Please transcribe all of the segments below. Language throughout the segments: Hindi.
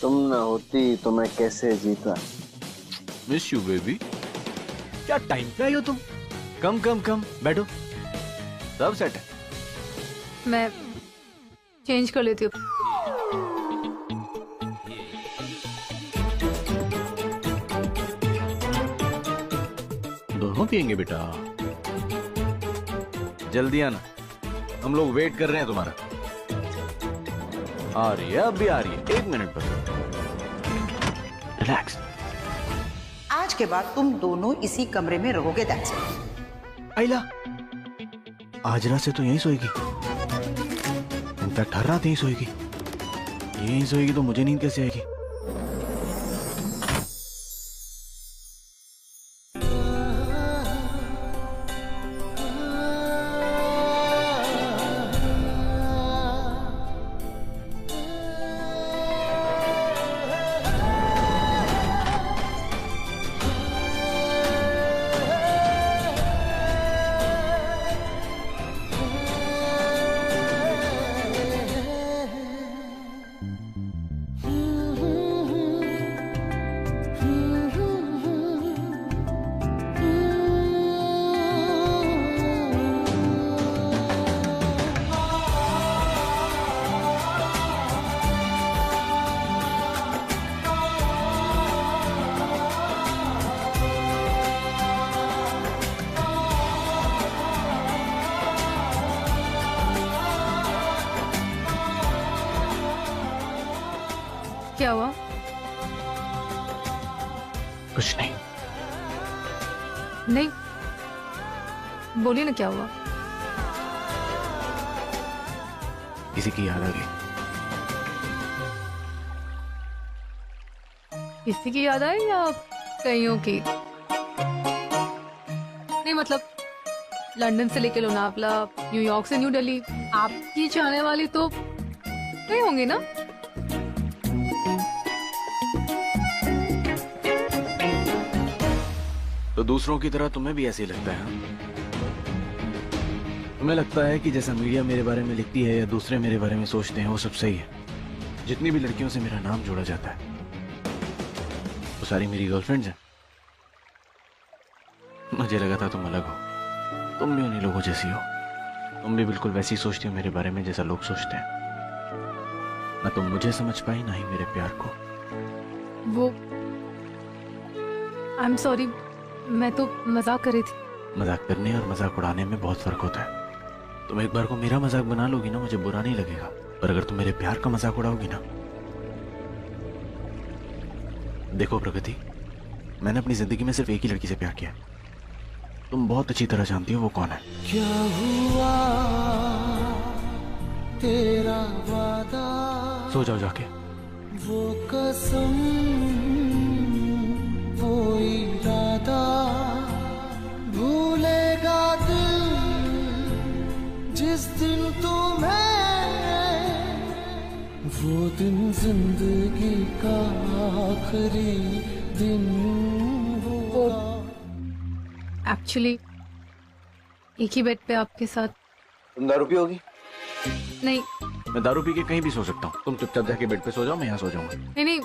तुम न होती तो मैं कैसे जीता। Miss you baby. क्या टाइम पे आई हो तुम। कम कम कम बैठो, सब सेट है। मैं चेंज कर लेती हूँ। दोनों पियेंगे बेटा, जल्दी आना, हम लोग वेट कर रहे हैं तुम्हारा। आ रही है, अब भी आ रही है, 1 मिनट पर। रिलैक्स। आज के बाद तुम दोनों इसी कमरे में रहोगे। That's it. आइला आज रात से तो यहीं सोएगी। इनफैक्ट हर रात यहीं सोएगी। यहीं सोएगी तो मुझे नींद कैसे आएगी। क्या हुआ? कुछ नहीं। नहीं, बोलिए ना क्या हुआ। किसी की याद आ गई। किसी की याद आई या कईयों की? नहीं मतलब लंदन से लेके लोनावला, न्यूयॉर्क से न्यू दिल्ली, आपकी चाहने वाली तो कई होंगी ना। तो दूसरों की तरह तुम्हें भी ऐसे ही लगता है हाँ? तुम्हें लगता है कि जैसा मीडिया मेरे बारे में लिखती है या दूसरे मेरे बारे में सोचते हैं वो सब सही है। जितनी भी लड़कियों से मेरा नाम जोड़ा जाता है वो सारी मेरी गर्लफ्रेंड्स हैं। मुझे लगा था तुम अलग हो, तुम भी उन्हीं लोगों जैसी हो। तुम भी बिल्कुल वैसी सोचती हो मेरे बारे में जैसा लोग सोचते हैं। ना तुम मुझे समझ पाई ना ही मेरे प्यार को। वो आई एम सॉरी, मैं तो मजाक कर रही थी। मजाक करने और मजाक उड़ाने में बहुत फर्क होता है। तुम एक बार को मेरा मजाक बना लोगी ना, मुझे बुरा नहीं लगेगा। पर अगर तुम मेरे प्यार का मजाक उड़ाओगी ना। देखो प्रगति, मैंने अपनी जिंदगी में सिर्फ एक ही लड़की से प्यार किया। तुम बहुत अच्छी तरह जानती हो वो कौन है। क्या हुआ तेरा वादा, सो जाओ जाके। वो कसम वो इरादा, भूलेगा दिल जिस दिन तुम्हें, वो दिन जिंदगी का आखिरी दिन होगा। एक्चुअली एक ही बेड पे आपके साथ। तुम दारू पियोगी? नहीं मैं दारू पी के कहीं भी सो सकता हूँ। तुम चुपचाप जाके बेड पे सो जाओ, मैं यहाँ सो जाऊंगा। नहीं नहीं,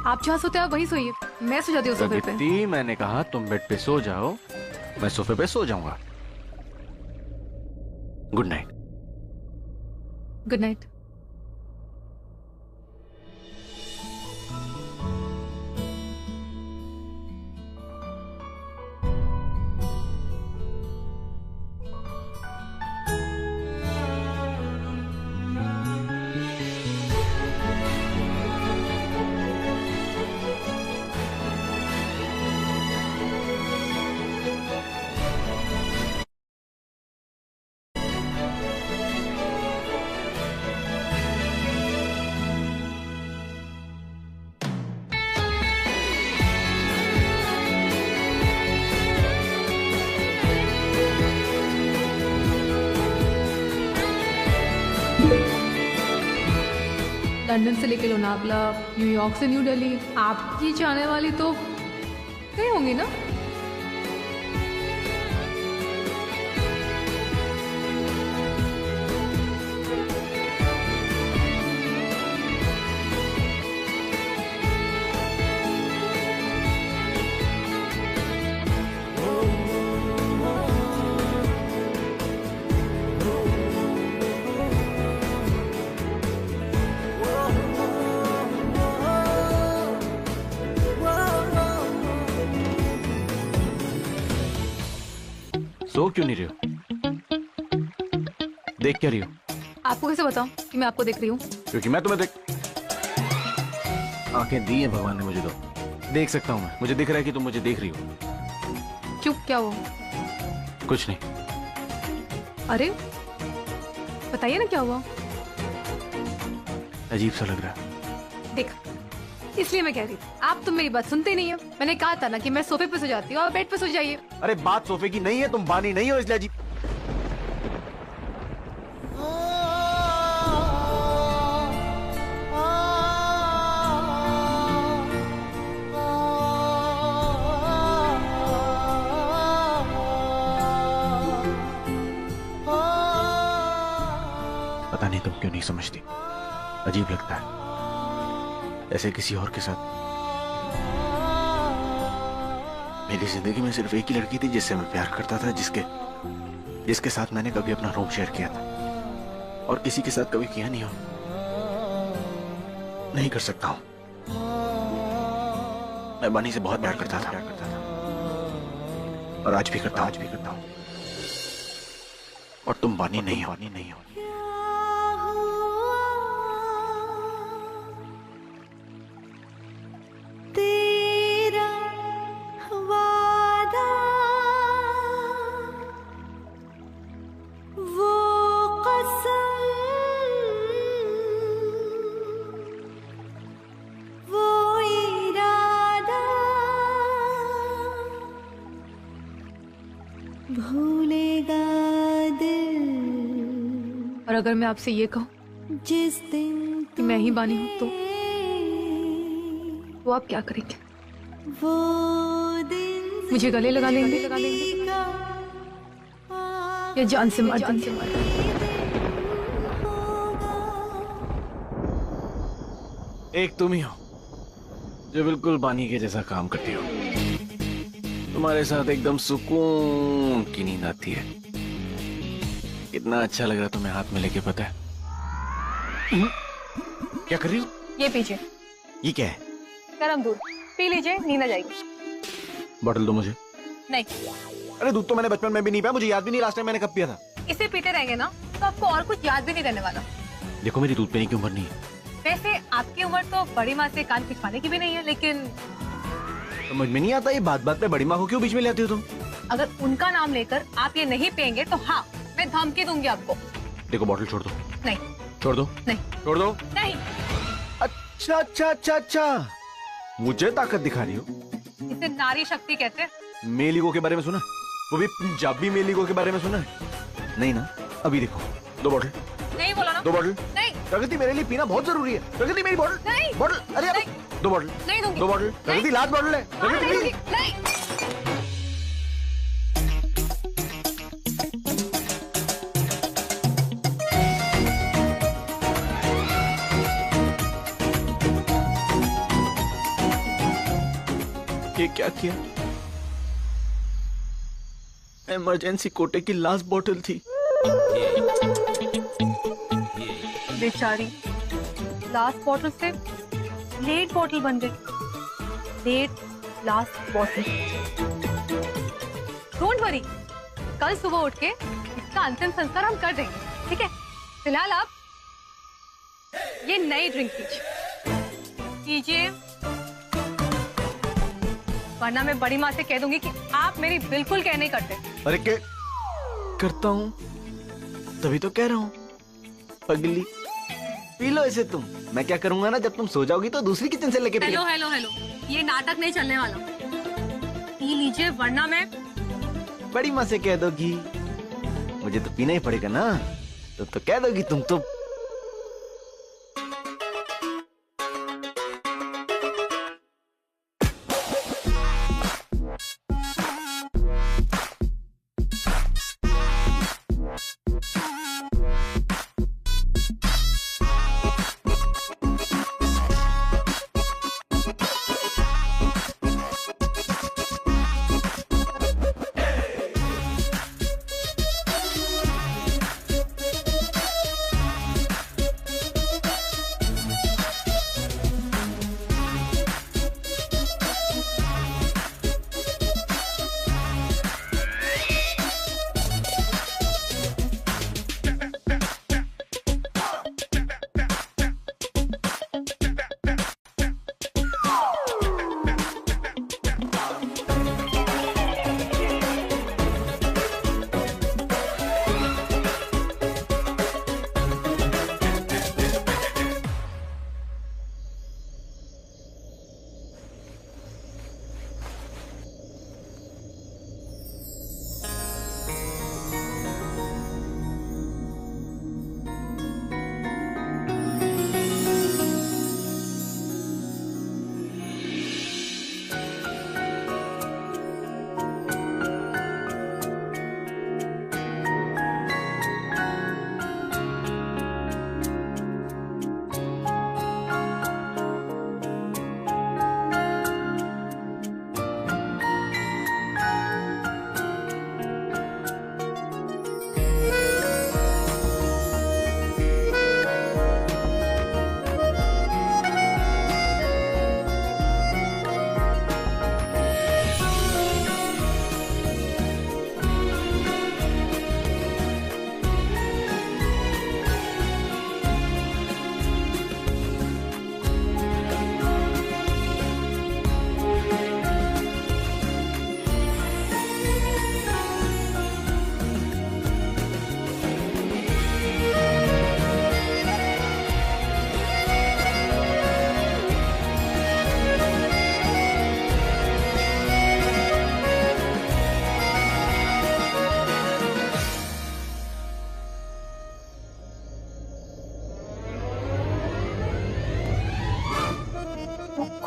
आप जहाँ सोते हैं आप वहीं सोइए, मैं सो जाती हूँ सोफे पे। प्रगति, मैंने कहा तुम बेड पे सो जाओ, मैं सोफे पे सो जाऊंगा। Good night. Good night. London से लेके लोनावला, न्यूयॉर्क से न्यू दिल्ली, आपकी चाहने वाली तो कई होंगी ना। सो क्यों नहीं रही हो? देख क्या रही हो? आपको कैसे बताऊं कि मैं आपको देख रही हूँ? क्योंकि मैं तुम्हें देख, आंखें दी हैं भगवान ने मुझे, तो देख सकता हूँ मैं। मुझे दिख रहा है कि तुम मुझे देख रही हो। क्यों, क्या हुआ? कुछ नहीं। अरे बताइए ना क्या हुआ। अजीब सा लग रहा है। देख, इसलिए मैं कह रही थी, आप तो मेरी बात सुनते नहीं है। मैंने कहा था ना कि मैं सोफे पे सो जाती हूँ, आप बेड पे सो जाइए। अरे बात सोफे की नहीं है, तुम बानी नहीं हो इसलिए अजीब। पता नहीं तुम क्यों नहीं समझती, अजीब लगता है ऐसे किसी और के साथ। मेरी जिंदगी में सिर्फ एक ही लड़की थी जिससे मैं प्यार करता था, जिसके साथ मैंने कभी अपना रूम शेयर किया था, और किसी के साथ कभी किया नहीं हो। नहीं कर सकता हूं। मैं बानी से बहुत प्यार करता था और आज भी करता हूं। और तुम बानी नहीं हो। भूलेगा दिल और अगर मैं आपसे ये कहूँ जिस दिन कि मैं ही बानी हूँ तो आप क्या करेंगे? वो दिन मुझे गले लगा लेंगे या जान से मार देंगे? एक तुम ही हो जो बिल्कुल बानी के जैसा काम करती हो। तुम्हारे साथ एकदम सुकून की नींद आती है। कितना अच्छा लग रहा है तुम्हें हाथ में लेके, पता है? क्या कर रही हो? ये पीजिए। ये क्या है? गरम दूध पी लीजिए, नींद आ जाएगी। बॉटल दो मुझे। नहीं, अरे दूध तो मैंने बचपन में भी नहीं पिया, मुझे याद भी नहीं लास्ट टाइम मैंने कब पिया था। इसे पीते रहेंगे ना तो आपको और कुछ याद भी नहीं रहने वाला। देखो मेरी दूध पीने की उम्र नहीं है। वैसे आपकी उम्र तो बड़ी माँ से कान खिंचवाने की भी नहीं है, लेकिन समझ में नहीं आता ये बात पे बड़ी माँ को क्यों बीच में ले आती हो तुम? अगर उनका नाम लेकर आप ये नहीं पियेंगे तो हाँ, मैं धमकी दूंगी आपको। देखो बॉटल छोड़ दो। नहीं छोड़ दो। नहीं छोड़ दो। नहीं। अच्छा मुझे ताकत दिखा रही हो? इसे नारी शक्ति कहते हैं। मेलिगो के बारे में सुना? वो भी पंजाबी मेलिगो के बारे में सुना? नहीं ना? अभी देखो, दो बॉटल। नहीं बोला ना? दो बॉटल। नहीं। प्रगति मेरे लिए पीना बहुत जरूरी है। प्रगति मेरी बॉटल। नहीं। बॉटल। अरे नहीं। दो बॉटल। नहीं दूंगी। दो बॉटल। प्रगति लास्ट बॉटल है। प्रगति नहीं, प्लीज। नहीं। ये क्या किया? इमरजेंसी कोटे की लास्ट बॉटल थी। बेचारी लास्ट बॉटल से लेट बॉटल बन गई। Late last bottle. Don't worry, कल सुबह उठ के इसका अंतिम संस्कार हम कर देंगे, ठीक है? फिलहाल आप ये नई ड्रिंक कीजिए, वरना मैं बड़ी माँ से कह दूंगी कि आप मेरी बिल्कुल कह नहीं करते। अरे क्या करता हूँ? तभी तो कह रहा हूँ पगली, पी लो इसे तुम। मैं क्या करूंगा ना, जब तुम सो जाओगी तो दूसरी किचन से लेके हेलो हेलो हेलो, ये नाटक नहीं चलने वाला। पी लीजिए वरना मैं बड़ी माँ से कह दोगी। मुझे तो पीना ही पड़ेगा ना, तो कह दोगी तुम तो।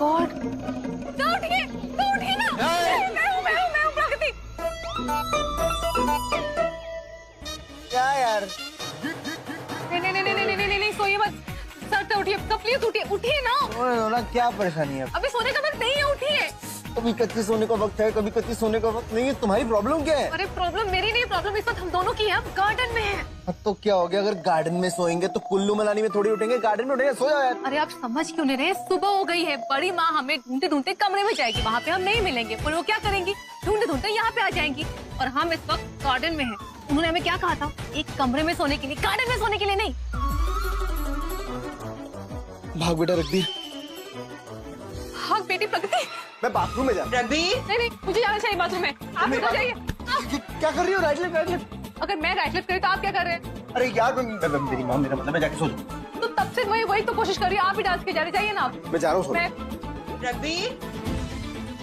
गॉड, तो उठिए ना। मैं हूँ प्रकृति। क्या यार? नहीं, सोइए मत। सर से उठिए, तो प्लीज उठिए ना। ना क्या परेशानी है? अभी सोने का वक्त नहीं है, उठिए। कभी कच्ची सोने का वक्त है, कभी कच्ची सोने का वक्त नहीं है। तुम्हारी प्रॉब्लम क्या है? अरे प्रॉब्लम मेरी नहीं, प्रॉब्लम इस वक्त हम दोनों की है। हम गार्डन में है। तो क्या हो गया? अगर गार्डन में सोएंगे तो कुल्लू मनाली में थोड़ी उठेंगे, गार्डन में उठेंगे। सो जाओ यार। अरे आप समझ क्यों नहीं रहे? सुबह हो गई है, बड़ी माँ हमें ढूंढते ढूंढते कमरे में जाएगी, वहाँ पे हम नहीं मिलेंगे। पर वो क्या करेंगी? ढूंढते ढूंढते यहाँ पे आ जाएंगी और हम इस वक्त गार्डन में हैं। उन्होंने हमें क्या कहा था? एक कमरे में सोने के लिए, गार्डन में सोने के लिए नहीं। भाग बेटा रघबीर। भाग बेटी प्रकृति। मैं बाथरूम में जा। रघबीर, नहीं, मुझे जाना चाहिए बाथरूम में। आप निकल जाइए। क्या कर रही हो? Right left. अगर मैं राइट लेफ्ट करी तो आप क्या कर रहे हैं? अरे यार मेरी मॉम, मेरा मतलब मैं जाके सो जाऊं। तो तब से वही तो कोशिश कर रही है। आप ही डांस के जा रहे, जाइए ना आप। मैं जा रहा हूँ। मैं रघबीर,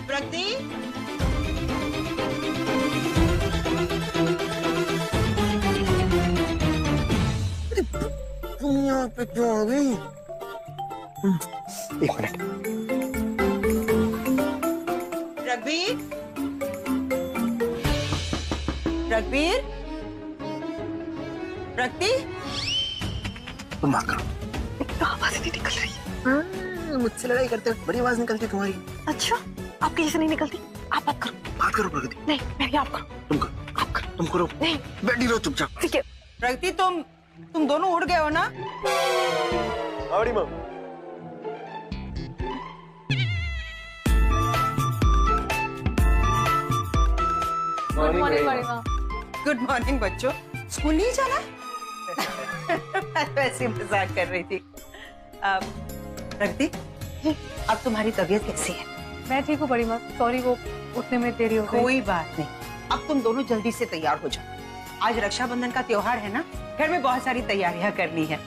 प्रकृति, तुम यहाँ पे क्यों आ गई? एक मिनट। रघबीर, रघबीर, प्रकृति, तुम बात करो। आवाज नहीं निकल रही। मुझसे लड़ाई करते हो, बड़ी आवाज निकलती है तुम्हारी। अच्छा, आपकी जैसे नहीं निकलती। आप बात करो। बात करो प्रकृति। नहीं, मैं आप करो। तुम करो, आप करो, तुम करो। नहीं, बैठी रहो चुपचाप। ठीक है। प्रकृति, तुम दोनों उड़ गए हो ना? बड़ी माँ। गुड मॉर्निंग बड़ी माँ। गुड मॉर्निंग बच्चों। स्कूल नहीं जाना? मैं वैसे ही मजाक कर रही थी। प्रकृति, अब तुम्हारी तबीयत कैसी है? मैं ठीक हूँ बड़ी माँ। सॉरी, वो उठने में देरी हो गई। कोई बात नहीं, अब तुम दोनों जल्दी से तैयार हो जाओ। आज रक्षाबंधन का त्योहार है ना, घर में बहुत सारी तैयारियां करनी है।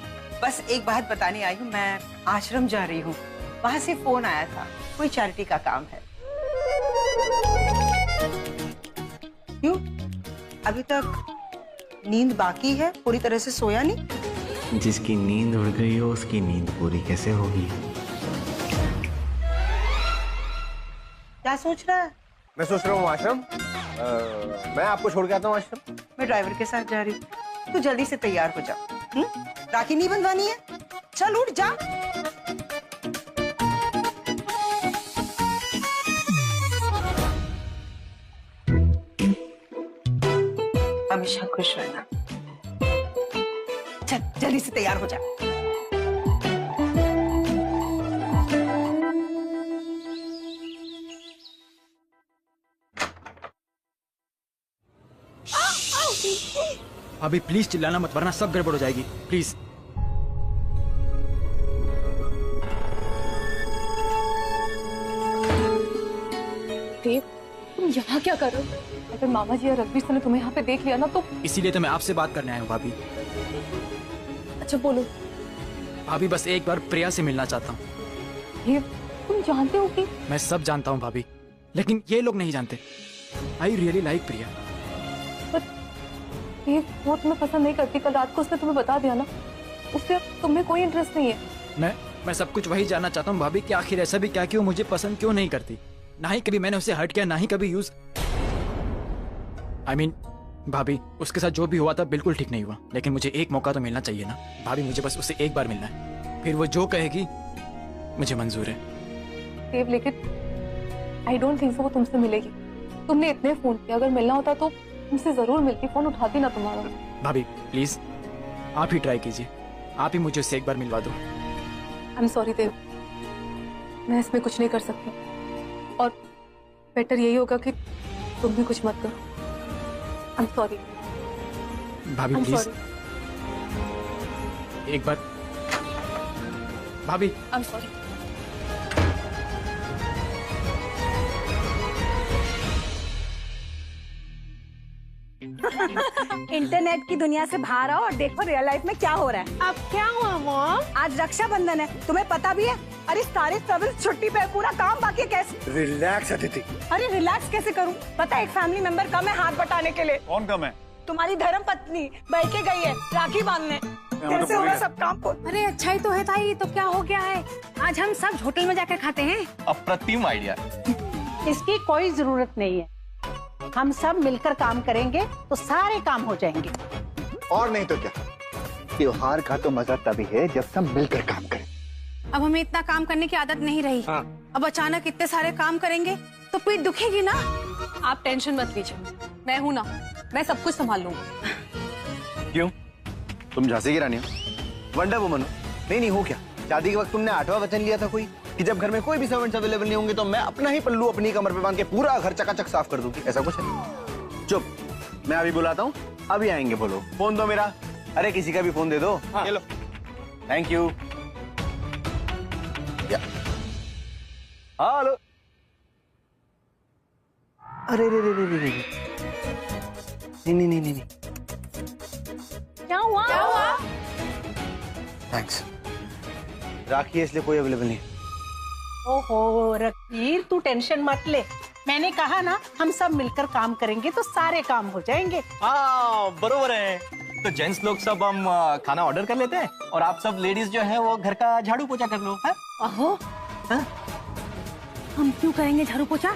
बस एक बात बताने आई हूँ, मैं आश्रम जा रही हूँ। वहां से फोन आया था, कोई चैरिटी का काम है। क्यों, अभी तक नींद बाकी है? पूरी तरह से सोया नहीं? जिसकी नींद उड़ गई हो उसकी नींद पूरी कैसे होगी? क्या सोच रहा है? मैं सोच रहा हूँ आश्रम। मैं आपको छोड़ के आता हूँ आश्रम। मैं ड्राइवर के साथ जा रही हूँ। तू जल्दी से तैयार हो जा। राखी नहीं बंधवानी है? चल उठ जा। हमेशा खुश रहना। चल जल्दी से तैयार हो जा। अभी प्लीज चिल्लाना मत, वरना सब गड़बड़ हो जाएगी। प्लीज। देव, तुम यहाँ क्या कर रहे हो? अगर मामा जी या रघबीर सर ने तुम्हें यहाँ पे देख लिया ना तो। इसीलिए तो मैं आपसे बात करने आया हूँ भाभी। अच्छा बोलो। भाभी बस एक बार प्रिया से मिलना चाहता हूँ। देव, तुम जानते हो कि। मैं सब जानता हूँ भाभी, लेकिन ये लोग नहीं जानते। आई रियली लाइक प्रिया। देव, वो तुम्हें पसंद नहीं करती। कल रात को उसने तुम्हें बता दिया ना। उससे तुम्हें कोई इंटरेस्ट नहीं है। मैं सब कुछ वही जानना चाहता हूँ भाभी कि आखिर ऐसा भी क्या कि वो मुझे पसंद क्यों नहीं करती। ना ही कभी मैंने उसे हर्ट किया, ना ही कभी यूज। I mean, भाभी उसके साथ जो भी हुआ था बिल्कुल ठीक नहीं हुआ, लेकिन मुझे एक मौका तो मिलना चाहिए ना भाभी। मुझे बस उससे एक बार मिलना है, फिर वो जो कहेगी मुझे मंजूर है। देव, लेकिन आई डोंट थिंक सो वो तुमसे मिलेगी। तुमने इतने फोन किया, अगर मिलना होता तो तुमसे जरूर मिलती। फोन उठाती ना तुम्हारा। भाभी प्लीज आप ही ट्राई कीजिए, आप ही मुझे उससे एक बार मिलवा दो। आई एम सॉरी देव, मैं इसमें कुछ नहीं कर सकती। और बेटर यही होगा कि तुम भी कुछ मत करो। आई एम सॉरी भाभी, प्लीज एक बार। भाभी आई एम सॉरी। इंटरनेट की दुनिया से बाहर आओ और देखो रियल लाइफ में क्या हो रहा है। अब क्या हुआ मॉम? आज रक्षाबंधन है, तुम्हें पता भी है? अरे सारे सर्विस छुट्टी पे, पूरा काम बाकी। कैसे रिलैक्स अदिति। अरे रिलैक्स कैसे करूं? पता है एक फैमिली मेंबर कम है हाथ बटाने के लिए। कौन कम है? तुम्हारी धर्म पत्नी बह के गई है राखी बांधने। कैसे होगा सब काम को? अरे अच्छा ही तो है ताई, तो क्या हो गया है? आज हम सब होटल में जाकर खाते हैं। अप्रतिम आइडिया। इसकी कोई जरूरत नहीं है। हम सब मिलकर काम करेंगे तो सारे काम हो जाएंगे। और नहीं तो क्या, त्योहार का तो मजा तभी है जब सब मिलकर काम करें। अब हमें इतना काम करने की आदत नहीं रही। हाँ। अब अचानक इतने सारे काम करेंगे तो पीठ दुखेगी ना। आप टेंशन मत लीजिए, मैं हूं ना, मैं सब कुछ संभाल लूंगी। क्यों? तुम झांसी की रानी हो, वंडर वुमन हो? नहीं हो क्या? शादी के वक्त तुमने 8वां वचन लिया था कोई, कि जब घर में कोई भी सर्वेंट्स अवेलेबल नहीं होंगे तो मैं अपना ही पल्लू अपनी कमर पे बांध के पूरा घर चकाचक साफ कर दूंगी। ऐसा कुछ है? चुप, मैं अभी बुलाता हूँ, अभी आएंगे। बोलो, फोन दो मेरा। अरे किसी का भी फोन दे दो। हाँ। ये लो। Thank you. हेलो। अरे रे रे रे रे रे, नहीं। क्या हुआ? थैंक्स। राखी है इसलिए कोई अवेलेबल नहीं। ओहो रणवीर, तू टेंशन मत ले। मैंने कहा ना, हम सब मिलकर काम करेंगे तो सारे काम हो जाएंगे। हाँ बरोबर है। तो जेंट्स लोग सब हम खाना ऑर्डर कर लेते हैं और आप सब लेडीज जो है वो घर का झाड़ू पोछा कर लो। है? अहो, हम क्यों करेंगे झाड़ू पोछा?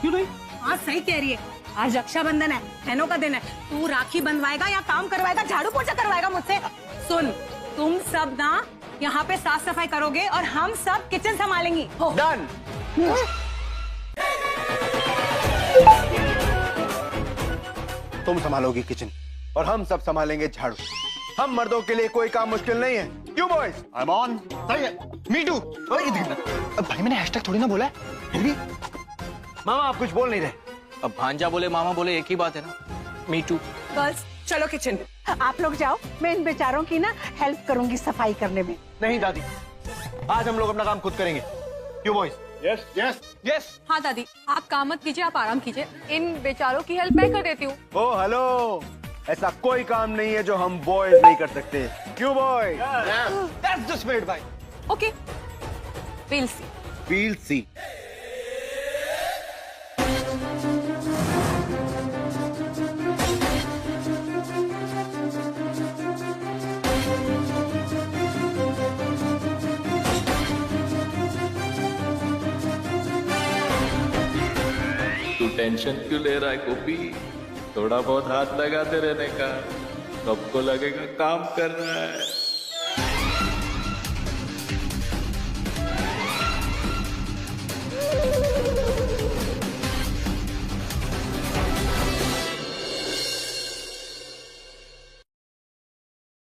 क्यों नहीं? हाँ सही कह रही है, आज रक्षाबंधन है, बहनों का दिन है। तू राखी बंधवाएगा या काम करवाएगा, झाड़ू पोछा करवाएगा मुझसे? सुन, तुम सब ना यहाँ पे साफ सफाई करोगे और हम सब किचन संभालेंगी। डन। तुम संभालोगी किचन और हम सब संभालेंगे झाड़ू। हम मर्दों के लिए कोई काम मुश्किल नहीं है। क्यों बॉयज? आई एम ऑन। सही है। Me too. भाई मैंने हैशटैग थोड़ी ना बोला है। फिर भी मामा आप कुछ बोल नहीं रहे। अब भांजा बोले मामा बोले एक ही बात है ना। Me too. गर्ल्स चलो किचन। आप लोग जाओ, मैं इन बेचारों की ना हेल्प करूंगी सफाई करने में। नहीं दादी, आज हम लोग अपना काम खुद करेंगे। क्यों बॉयज? Yes yes yes. हाँ दादी, आप काम मत कीजिए, आप आराम कीजिए। इन बेचारों की हेल्प मैं कर देती हूँ। ओ हेलो, ऐसा कोई काम नहीं है जो हम बॉयज नहीं कर सकते। क्यों बॉय? दैट्स द स्पिरिट भाई। Okay, we'll see. We'll see. तू टेंशन क्यों ले रहा है गोपी? थोड़ा बहुत हाथ लगाते रहने का, सबको लगेगा काम कर रहा है।